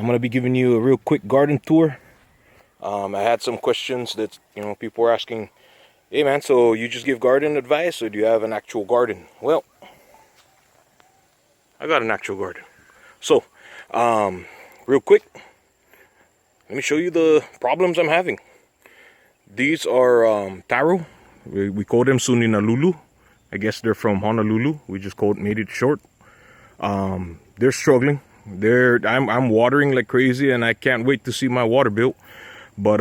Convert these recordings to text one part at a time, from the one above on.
I'm gonna be giving you a real quick garden tour. I had some questions that people were asking, hey man, so you just give garden advice or do you have an actual garden? Well, I got an actual garden. So real quick, let me show you the problems I'm having. These are taro. We call them Suninalulu. I guess they're from Honolulu. We just made it short. They're struggling. I'm watering like crazy, and I can't wait to see my water bill. But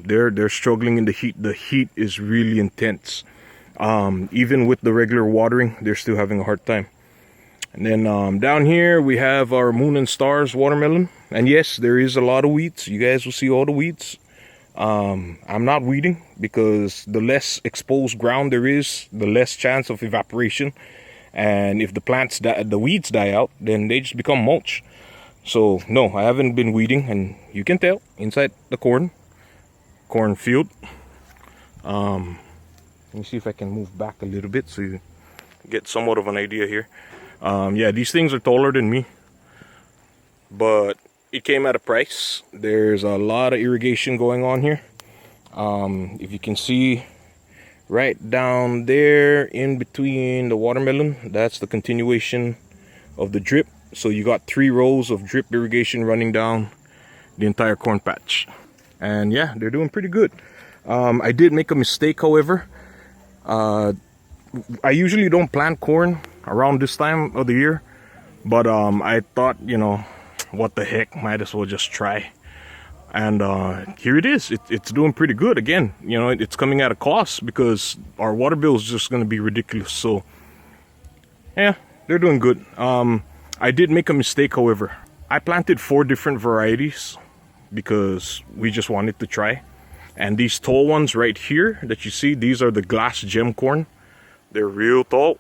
they're struggling in the heat. The heat is really intense. Even with the regular watering, they're still having a hard time. And then down here we have our Moon and Stars watermelon. And yes, there is a lot of weeds. You guys will see all the weeds. I'm not weeding because the less exposed ground there is, the less chance of evaporation. And if the weeds die out, then they just become mulch. So no, I haven't been weeding, and you can tell inside the cornfield. Let me see if I can move back a little bit so you get somewhat of an idea here. Yeah, these things are taller than me, but it came at a price. There's a lot of irrigation going on here. If you can see right down there in between the watermelon, that's the continuation of the drip. So you got 3 rows of drip irrigation running down the entire corn patch. And yeah, they're doing pretty good. I did make a mistake, however. I usually don't plant corn around this time of the year, but I thought, what the heck, might as well just try. And here it is. It's doing pretty good. Again, it's coming at a cost because our water bill is just going to be ridiculous. So yeah, they're doing good. I did make a mistake, however. I planted 4 different varieties because we just wanted to try. And these tall ones right here that you see, these are the glass gem corn. They're real tall.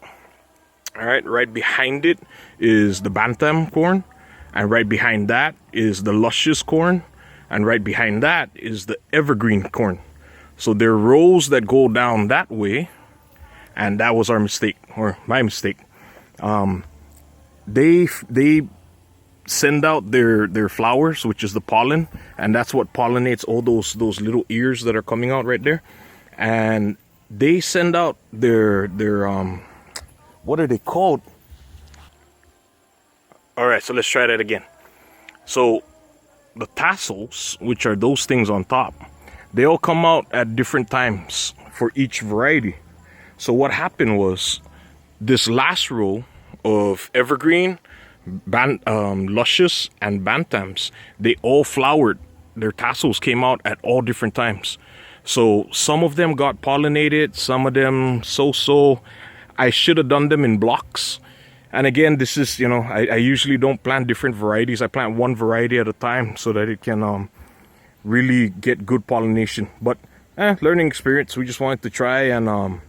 All right, right behind it is the bantam corn. And right behind that is the luscious corn. And right behind that is the evergreen corn. So there are rows that go down that way. And that was our mistake, or my mistake. They send out their flowers, which is the pollen. And that's what pollinates all those little ears that are coming out right there. And they send out their what are they called? All right, so let's try that again. So the tassels, which are those things on top, they all come out at different times for each variety. So what happened was this last row of evergreen, luscious, and bantams, they all flowered. Their tassels came out at all different times. So some of them got pollinated, some of them so. I should have done them in blocks. And again, this is, I usually don't plant different varieties. I plant one variety at a time so that it can really get good pollination. But learning experience. We just wanted to try, and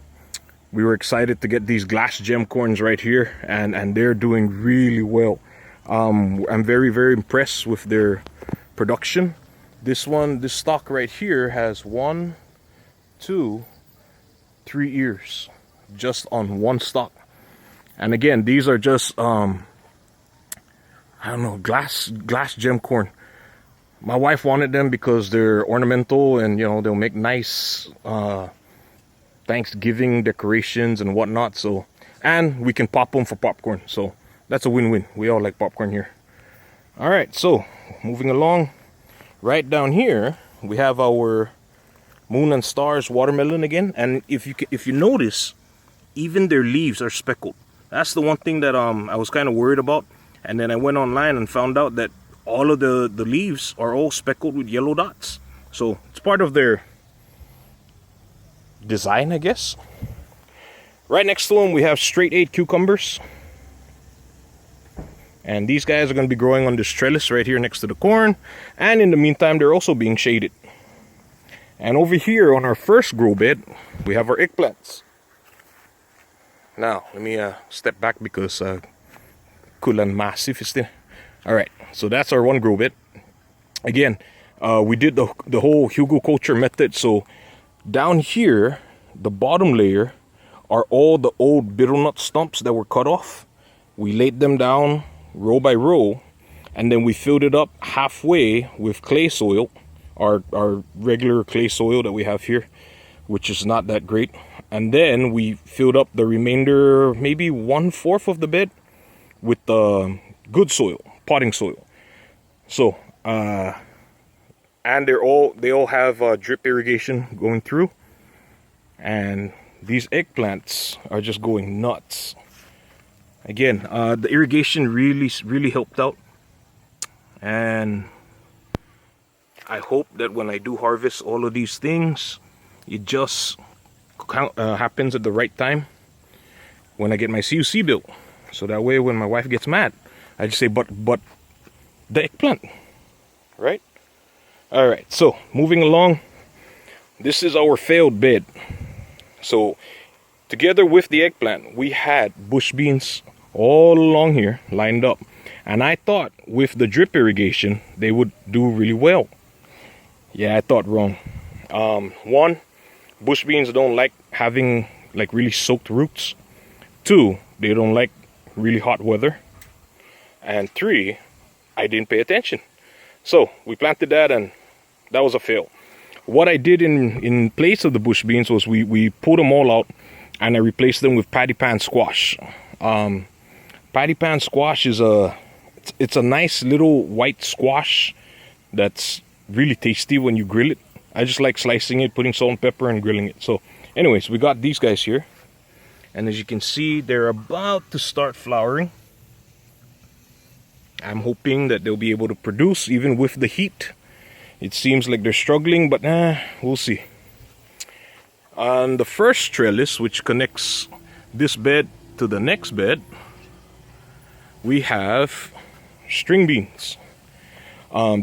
we were excited to get these glass gem corns right here, and they're doing really well. I'm very, very impressed with their production. This stalk right here has 1, 2, 3 ears just on one stalk. And again, these are just I don't know, glass gem corn. My wife wanted them because they're ornamental, and they'll make nice Thanksgiving decorations and whatnot. So, and we can pop them for popcorn, so that's a win-win. We all like popcorn here. All right, so moving along, right down here we have our Moon and Stars watermelon again. And if you notice, even their leaves are speckled. That's the one thing that I was kind of worried about. And then I went online and found out that all of the leaves are all speckled with yellow dots. So it's part of their design, I guess. Right next to them we have straight 8 cucumbers. And these guys are going to be growing on this trellis right here next to the corn. And in the meantime, they're also being shaded. And over here on our first grow bed, we have our eggplants. Now, let me step back because kulan massive is there. All right, so that's our one grow bed. Again, we did the whole Hugo culture method. So down here, the bottom layer are all the old betel nut stumps that were cut off. We laid them down row by row, and then we filled it up halfway with clay soil, our regular clay soil that we have here, which is not that great. And then we filled up the remainder, maybe 1/4 of the bed, with good soil, potting soil. So and they all have drip irrigation going through, and these eggplants are just going nuts. Again, the irrigation really helped out, and I hope that when I do harvest all of these things, it just happens at the right time when I get my CUC built. So that way when my wife gets mad, I just say, but the eggplant, right? All right, so moving along, this is our failed bed. So together with the eggplant, we had bush beans all along here lined up, and I thought with the drip irrigation they would do really well. Yeah, I thought wrong. One, bush beans don't like having like really soaked roots. Two, they don't like really hot weather. And three, I didn't pay attention. So we planted that, and that was a fail. What I did in place of the bush beans was we pulled them all out, and I replaced them with patty pan squash. Patty pan squash is it's a nice little white squash that's really tasty when you grill it. I just like slicing it, putting salt and pepper, and grilling it. So anyways, we got these guys here, and as you can see, they're about to start flowering. I'm hoping that they'll be able to produce even with the heat. It seems like they're struggling, but we'll see. On the first trellis, which connects this bed to the next bed, we have string beans.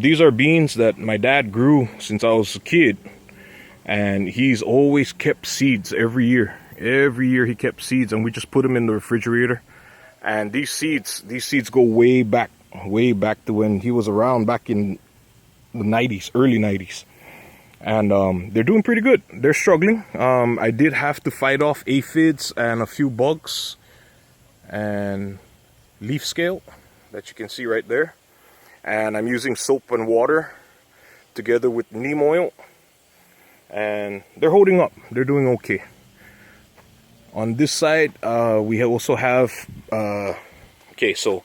These are beans that my dad grew since I was a kid, and he's always kept seeds every year. Every year he kept seeds, and we just put them in the refrigerator. And these seeds go way back to when he was around back in the 90s, early 90s. And they're doing pretty good. They're struggling. I did have to fight off aphids and a few bugs and leaf scale that you can see right there. And I'm using soap and water together with neem oil, and they're holding up. They're doing okay. On this side, we also have okay, so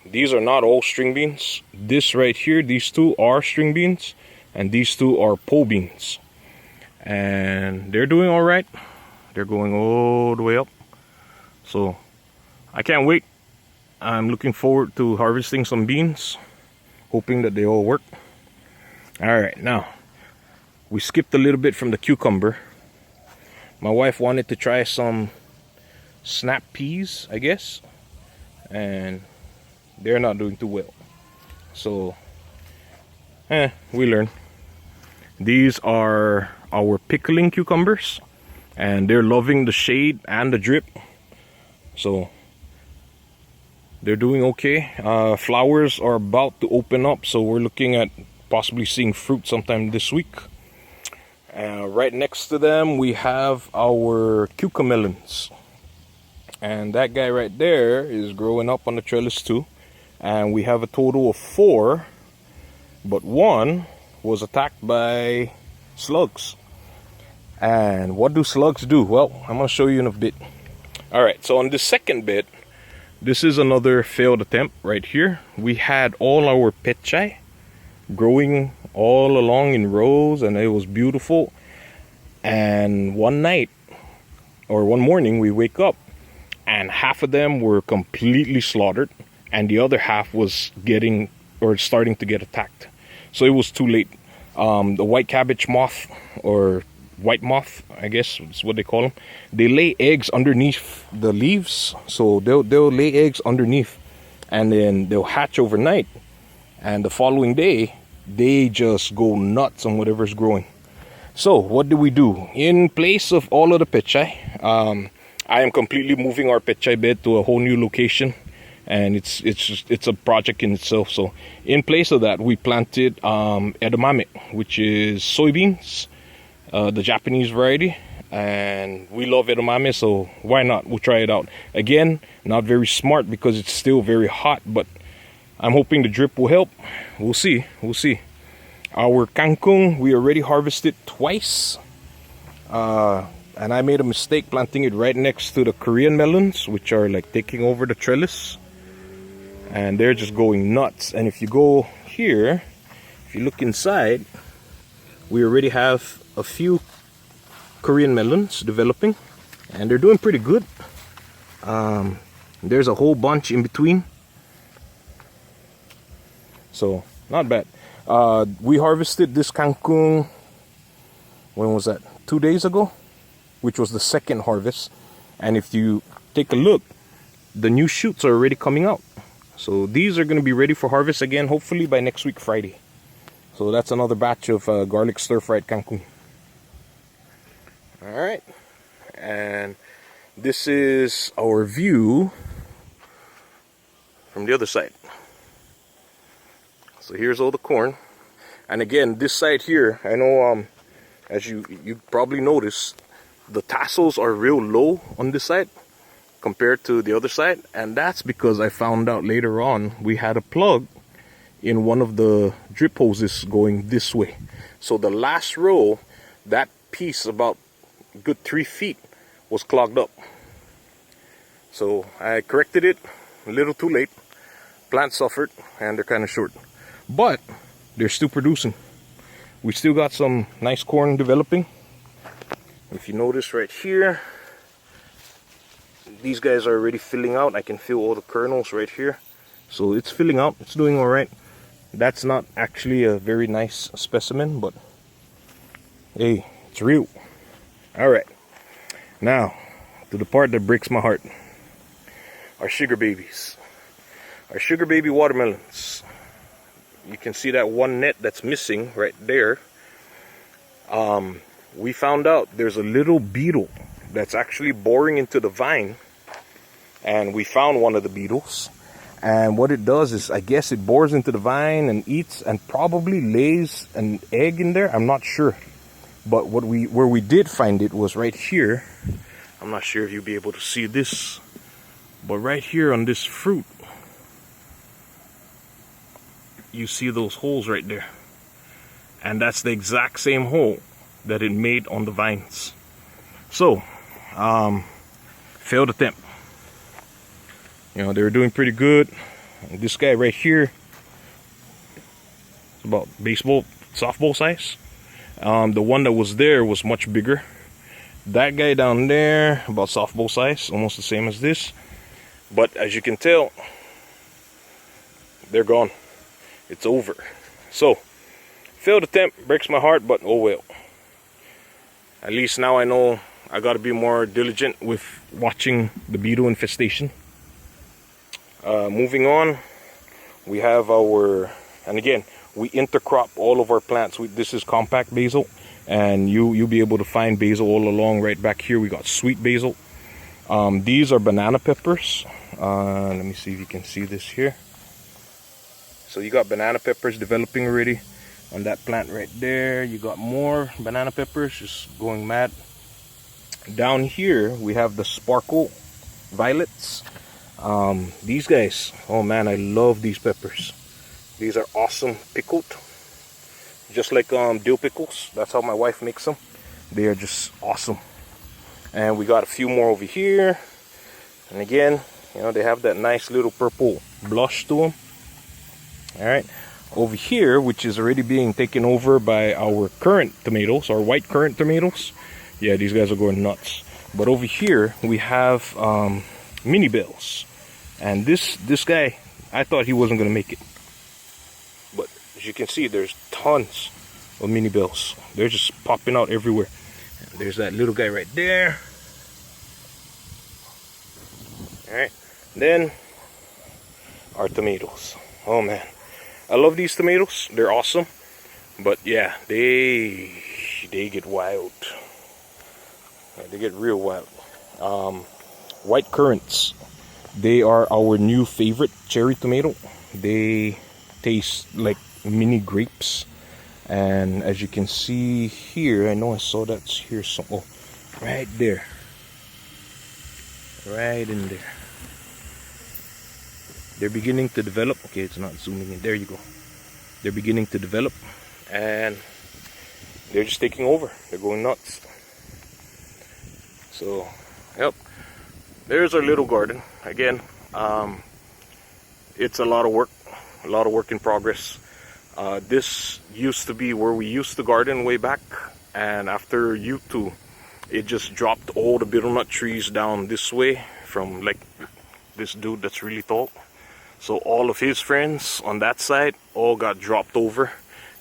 these are not all string beans. This right here, these two are string beans, and these two are pole beans, and they're doing all right. They're going all the way up, so I can't wait. I'm looking forward to harvesting some beans, hoping that they all work. All right, now we skipped a little bit from the cucumber. My wife wanted to try some snap peas, I guess, and they're not doing too well. So we learn. These are our pickling cucumbers, and they're loving the shade and the drip, so they're doing okay. Flowers are about to open up, so we're looking at possibly seeing fruit sometime this week. Right next to them, we have our cucamelons. And that guy right there is growing up on the trellis too. And we have a total of 4, but one was attacked by slugs. And what do slugs do? Well, I'm going to show you in a bit. Alright, so on the second bed, this is another failed attempt right here. We had all our petchai growing all along in rows, and it was beautiful. And one night or one morning we wake up and half of them were completely slaughtered, and the other half was getting or starting to get attacked. So it was too late. The white cabbage moth, or white moth, I guess is what they call them, they lay eggs underneath the leaves. So they'll lay eggs underneath, and then they'll hatch overnight, and the following day they just go nuts on whatever's growing. So what do we do? In place of all of the petchai, I am completely moving our petchai bed to a whole new location, and it's a project in itself. So in place of that, we planted edamame, which is soybeans, the Japanese variety, and we love edamame, so why not? We'll try it out. Again, not very smart because it's still very hot, but I'm hoping the drip will help. We'll see. We'll see. Our kangkung, we already harvested twice. And I made a mistake planting it right next to the Korean melons, which are like taking over the trellis. And they're just going nuts. And if you go here, if you look inside, we already have a few Korean melons developing. And they're doing pretty good. There's a whole bunch in between. So, not bad. We harvested this kangkung, when was that? 2 days ago, which was the second harvest. And if you take a look, the new shoots are already coming out. So these are going to be ready for harvest again, hopefully by next week Friday. So that's another batch of garlic stir-fried kangkung. Alright, and this is our view from the other side. So here's all the corn. And again, this side here, I know as you probably noticed, the tassels are real low on this side compared to the other side. And that's because I found out later on we had a plug in one of the drip hoses going this way. So the last row, that piece about a good 3 feet was clogged up. So I corrected it a little too late. Plants suffered and they're kind of short. But they're still producing. We still got some nice corn developing. If you notice right here, these guys are already filling out. I can feel all the kernels right here. So it's filling out. It's doing all right. That's not actually a very nice specimen, but hey, it's real. All right. Now, to the part that breaks my heart. Our sugar babies. Our sugar baby watermelons. You can see that one net that's missing right there. We found out there's a little beetle that's actually boring into the vine. And we found one of the beetles. And what it does is, I guess it bores into the vine and eats and probably lays an egg in there. I'm not sure. But where we did find it was right here. I'm not sure if you'll be able to see this. But right here on this fruit, you see those holes right there. And that's the exact same hole that it made on the vines. So, failed attempt. You know, they were doing pretty good. And this guy right here, about baseball, softball size. The one that was there was much bigger. That guy down there, about softball size, almost the same as this. But as you can tell, they're gone. It's over. So, failed attempt, breaks my heart, but oh well. At least now I know I gotta be more diligent with watching the beetle infestation. Moving on, we have our, and again, we intercrop all of our plants. This is compact basil, and you'll be able to find basil all along. Right back here, we got sweet basil. These are banana peppers. Let me see if you can see this here. So you got banana peppers developing already on that plant right there. You got more banana peppers just going mad. Down here we have the sparkle violets. These guys, oh man, I love these peppers. These are awesome pickled, just like dill pickles. That's how my wife makes them. They are just awesome. And we got a few more over here. And again, you know, they have that nice little purple blush to them. All right, over here, which is already being taken over by our currant tomatoes, our white currant tomatoes. Yeah, these guys are going nuts. But over here we have mini bells, and this guy, I thought he wasn't gonna make it, but as you can see, there's tons of mini bells. They're just popping out everywhere. And there's that little guy right there. All right, then our tomatoes. Oh man, I love these tomatoes. They're awesome. But yeah, they get wild. Yeah, they get real wild. White currants. They are our new favorite cherry tomato. They taste like mini grapes. And as you can see here, I know I saw that here somewhere. Oh, right there. Right in there. They're beginning to develop. Okay, it's not zooming in. There you go. They're beginning to develop, and they're just taking over. They're going nuts. So, yep. There's our little garden. Again, it's a lot of work. A lot of work in progress. This used to be where we used to garden way back, and after U2, it just dropped all the betel nut trees down this way from like this dude that's really tall. So all of his friends on that side all got dropped over,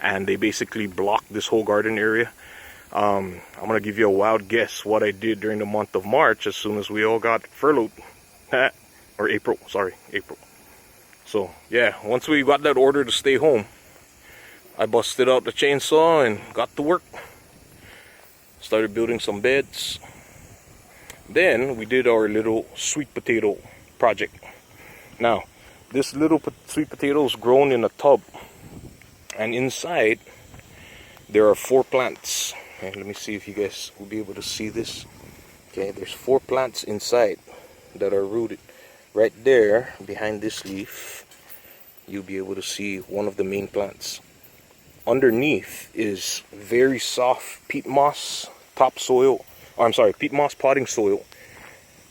and they basically blocked this whole garden area. I'm gonna give you a wild guess what I did during the month of March as soon as we all got furloughed. Or April, sorry, April. So yeah, once we got that order to stay home, I busted out the chainsaw and got to work. Started building some beds. Then we did our little sweet potato project. Now, this little sweet potato is grown in a tub, and inside there are 4 plants. Okay, let me see if you guys will be able to see this. Okay, there's 4 plants inside that are rooted. Right there, behind this leaf, you'll be able to see one of the main plants. Underneath is very soft peat moss topsoil. Oh, I'm sorry, peat moss potting soil,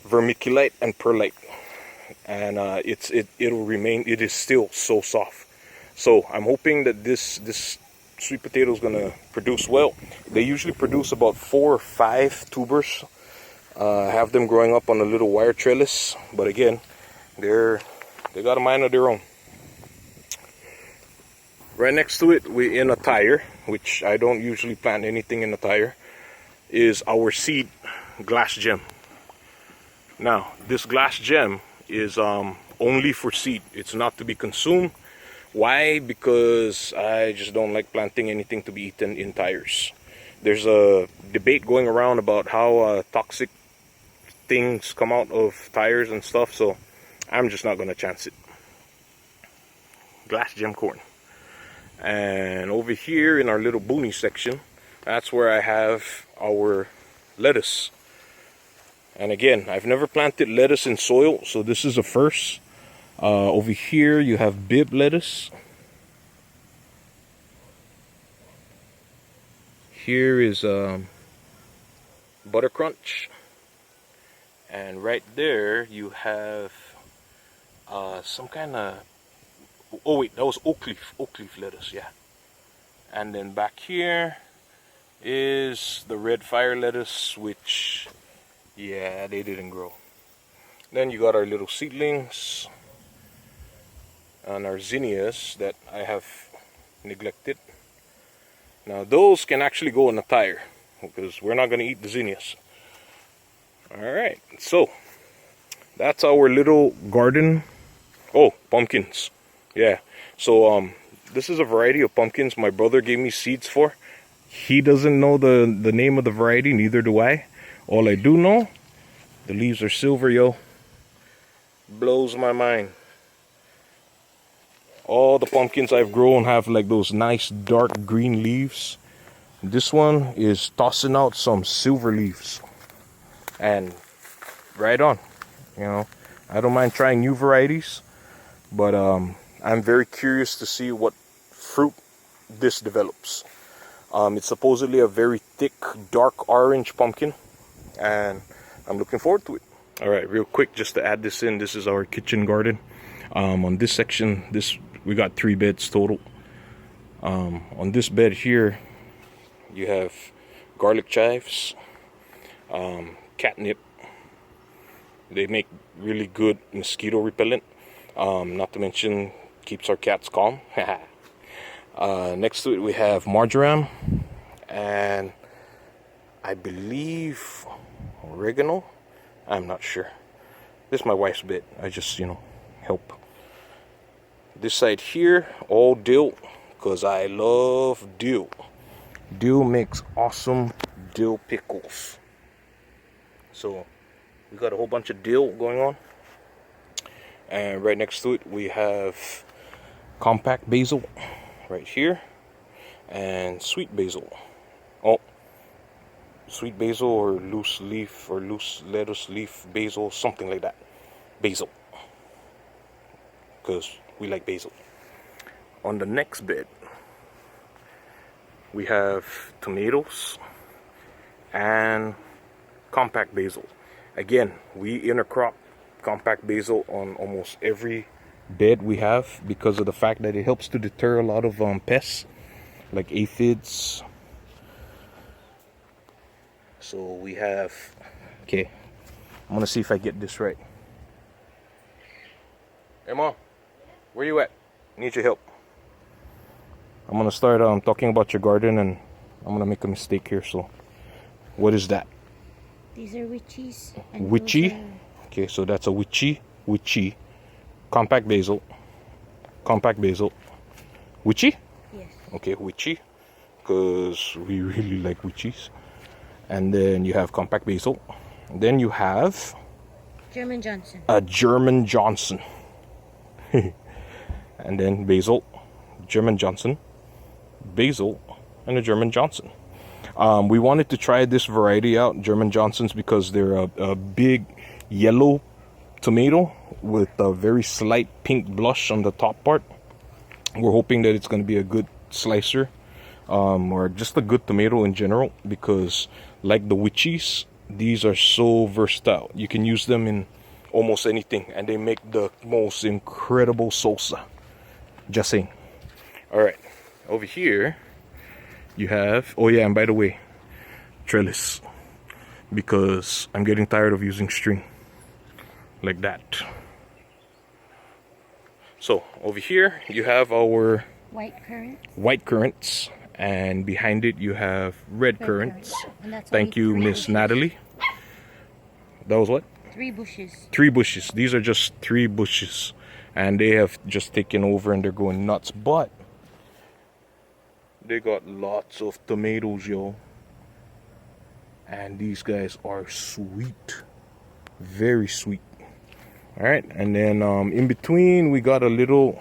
vermiculite and perlite, and it'll remain. It is still so soft. So I'm hoping that this sweet potato is gonna produce well. They usually produce about 4 or 5 tubers. Have them growing up on a little wire trellis, but again, they got a mind of their own. Right next to it, we in a tire, which I don't usually plant anything in a tire, is our seed glass gem. Now, this glass gem is only for seed. It's not to be consumed. Why? Because I just don't like planting anything to be eaten in tires. There's a debate going around about how toxic things come out of tires and stuff, so I'm just not gonna chance it. Glass gem corn. And over here in our little boony section, that's where I have our lettuce. And again, I've never planted lettuce in soil, so this is a first. Over here you have bib lettuce. Here is butter crunch. And right there you have some kind of, oh wait, that was oak leaf lettuce, yeah. And then back here is the red fire lettuce, which, yeah, they didn't grow. Then you got our little seedlings and our zinnias that I have neglected. Now those can actually go in a tire because we're not going to eat the zinnias. Alright, so that's our little garden. Oh, pumpkins. Yeah, so this is a variety of pumpkins my brother gave me seeds for. He doesn't know the name of the variety, neither do I. All I do know, the leaves are silver, yo. Blows my mind. All the pumpkins I've grown have like those nice dark green leaves. This one is tossing out some silver leaves. And right on, you know, I don't mind trying new varieties, but I'm very curious to see what fruit this develops. It's supposedly a very thick, dark orange pumpkin, and I'm looking forward to it. All right, real quick, just to add this in, this is our kitchen garden. On this section, we got 3 beds total. On this bed here, you have garlic chives, catnip. They make really good mosquito repellent. Not to mention, keeps our cats calm. Next to it we have marjoram, and I believe oregano. I'm not sure. This is my wife's bed. I just, help. This side here, all dill, because I love dill. Dill makes awesome dill pickles. So we got a whole bunch of dill going on. And right next to it we have compact basil right here, and sweet basil. Oh, sweet basil or loose leaf or loose lettuce leaf basil, something like that. Basil. because we like basil. On the next bed, we have tomatoes and compact basil. Again, we intercrop compact basil on almost every bed we have because of the fact that it helps to deter a lot of pests like aphids. So we have, okay, I'm gonna see if I get this right. Hey Mom, where you at? Need your help. I'm gonna start talking about your garden, and I'm gonna make a mistake here. So what is that? These are witchies. Witchy? Okay, so that's a witchy. Compact basil. Witchy? Yes. Okay, witchy, because we really like witchies. And then you have compact basil. Then you have German Johnson. a German Johnson. And then basil, German Johnson, basil, and a German Johnson. We wanted to try this variety out, German Johnsons, because they're a big yellow tomato with a very slight pink blush on the top part. We're hoping that it's going to be a good slicer, or just a good tomato in general, because like the witchies, these are so versatile. You can use them in almost anything, and they make the most incredible salsa. Just saying. All right, over here you have, oh yeah, and by the way, trellis, because I'm getting tired of using string like that. So over here you have our white currants, and behind it you have red currants. Thank you, Miss Natalie. That was what? 3 bushes. 3 bushes. These are just 3 bushes, and they have just taken over and they're going nuts. But they got lots of tomatoes, yo. And these guys are sweet, very sweet. All right, and then in between we got a little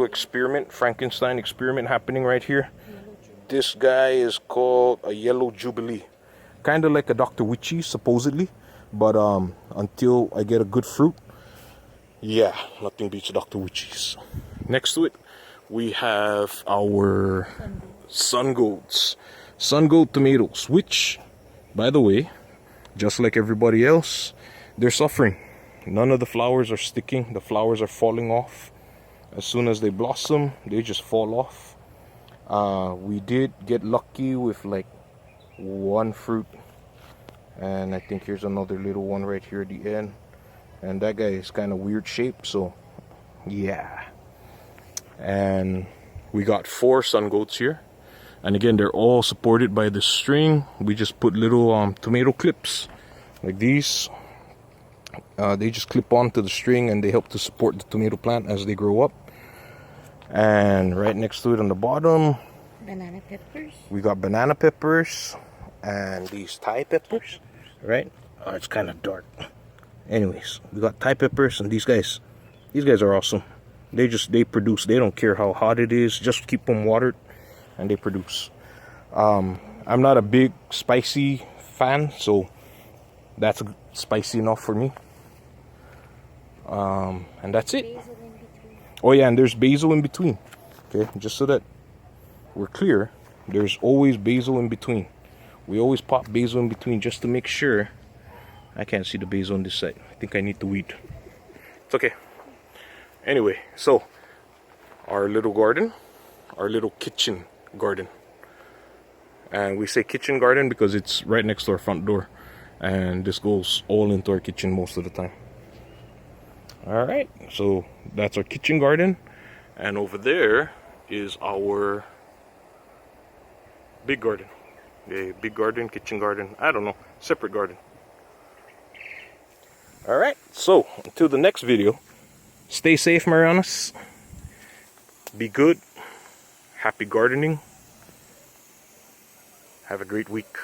experiment, Frankenstein experiment happening right here. This guy is called a yellow jubilee, kind of like a Dr. Witchy supposedly, but until I get a good fruit, yeah, nothing beats Dr. Witchy's. Next to it we have our sun goats, sun goat tomatoes, which, by the way, just like everybody else, they're suffering. None of the flowers are sticking. The flowers are falling off. As soon as they blossom, they just fall off. We did get lucky with like 1 fruit, and I think here's another little one right here at the end, and that guy is kind of weird shape, so yeah. And we got 4 sun goats here, and again, they're all supported by the string. We just put little tomato clips like these. They just clip onto the string, and they help to support the tomato plant as they grow up. And right next to it on the bottom, banana peppers. We got banana peppers and these Thai peppers, right? Oh, it's kind of dark. Anyways, we got Thai peppers, and these guys are awesome. They produce. They don't care how hot it is. Just keep them watered, and they produce. I'm not a big spicy fan, so that's spicy enough for me. And that's it. Oh yeah, and there's basil in between. Okay, just so that we're clear, there's always basil in between. We always pop basil in between just to make sure. I can't see the basil on this side. I think I need to weed. It's okay. Anyway, so our little garden, our little kitchen garden. And we say kitchen garden because it's right next to our front door, and this goes all into our kitchen most of the time. All right, so that's our kitchen garden, and over there is our big garden. A big garden, kitchen garden, I don't know, separate garden. All right, so until the next video, stay safe, Marianas. Be good. Happy gardening. Have a great week.